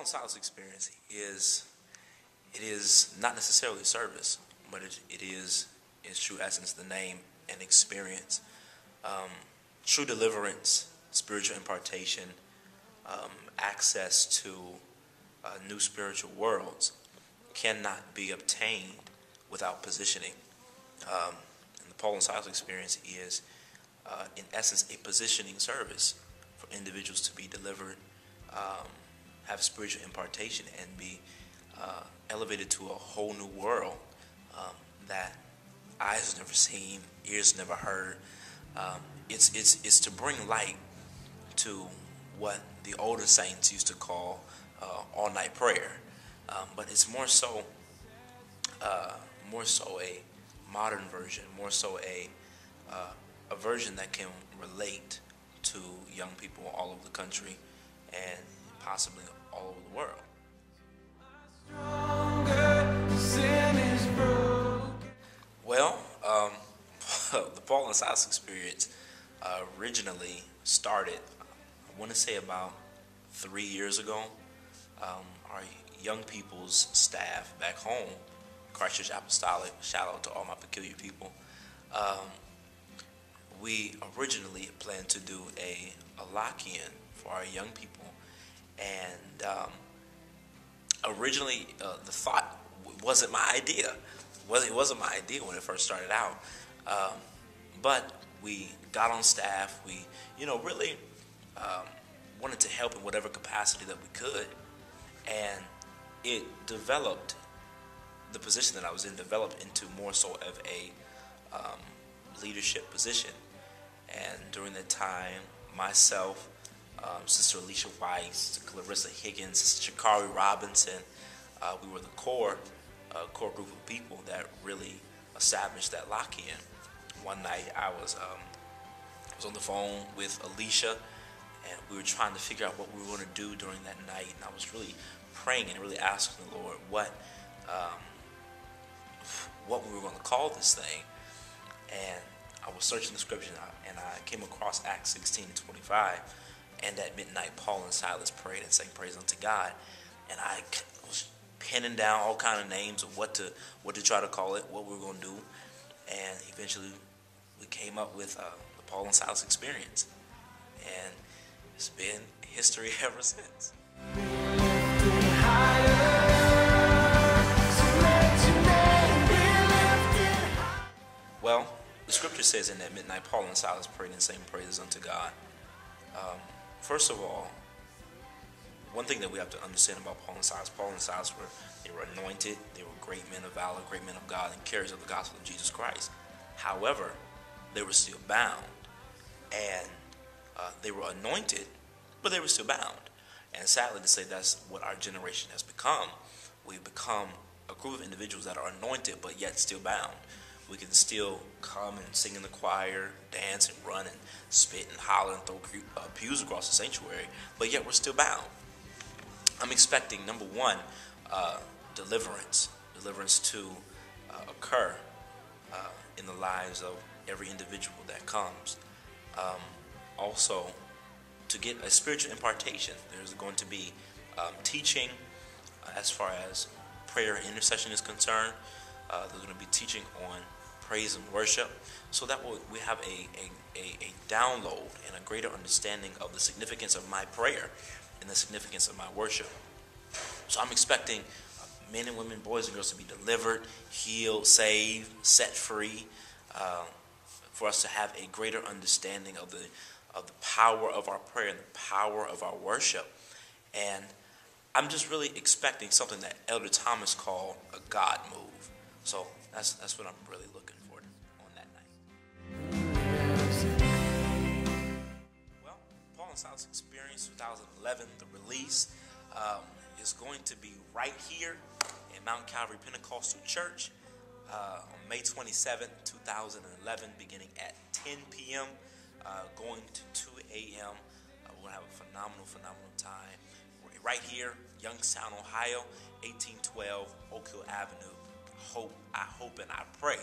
and Silas experience is not necessarily service, but it is in its true essence the name and experience. True deliverance, spiritual impartation, access to new spiritual worlds cannot be obtained without positioning. And the Paul and Silas experience is, in essence, a positioning service for individuals to be delivered, have spiritual impartation, and be elevated to a whole new world that eyes have never seen, ears never heard. It's to bring light to what the older saints used to call all-night prayer, but it's more so a modern version, more so a version that can relate to young people all over the country and possibly all over the world. Well, the Paul and Silas experience originally started, I want to say about 3 years ago. Our young people's staff back home, Christchurch Apostolic, shout out to all my peculiar people, we originally planned to do a lock-in for our young people. And originally the thought wasn't my idea. It wasn't my idea when it first started out. But we got on staff. We, really wanted to help in whatever capacity that we could. And it developed, the position that I was in developed into more so of a leadership position. And during that time, myself, Sister Alicia Weiss, Clarissa Higgins, Sister Shakari Robinson, we were the core group of people that really established that lock-in. One night I was on the phone with Alicia, and we were trying to figure out what we were going to do during that night. And I was really praying and really asking the Lord what we were going to call this thing. And I was searching the scripture, and I came across Acts 16:25, and at midnight Paul and Silas prayed and sang praise unto God. And I was penning down all kind of names of what to try to call it, what we were going to do, and eventually we came up with the Paul and Silas experience, and it's been history ever since. Well, the scripture says in that midnight Paul and Silas prayed and sang praises unto God. First of all, one thing that we have to understand about Paul and Silas they were anointed, they were great men of valor, great men of God, and carriers of the gospel of Jesus Christ. However, they were still bound, and they were anointed, but they were still bound. And sadly to say, that's what our generation has become. We've become a group of individuals that are anointed, but yet still bound. We can still come and sing in the choir, dance and run and spit and holler and throw pews across the sanctuary, but yet we're still bound. I'm expecting, number one, deliverance to occur in the lives of every individual that comes. Also, to get a spiritual impartation, there's going to be teaching as far as prayer and intercession is concerned. There's going to be teaching on praise and worship, so that we have a download and a greater understanding of the significance of my prayer and the significance of my worship. So I'm expecting men and women, boys and girls to be delivered, healed, saved, set free, for us to have a greater understanding of the power of our prayer and the power of our worship. And I'm just really expecting something that Elder Thomas called a God move. So that's what I'm really looking for on that night. Well, Paul and Silas Experience 2011, the release, is going to be right here in Mount Calvary Pentecostal Church on May 27th, 2011, beginning at 10 p.m., going to 2 a.m. We'll have a phenomenal time. We're right here, Youngstown, Ohio, 1812 Oak Hill Avenue. I hope and I pray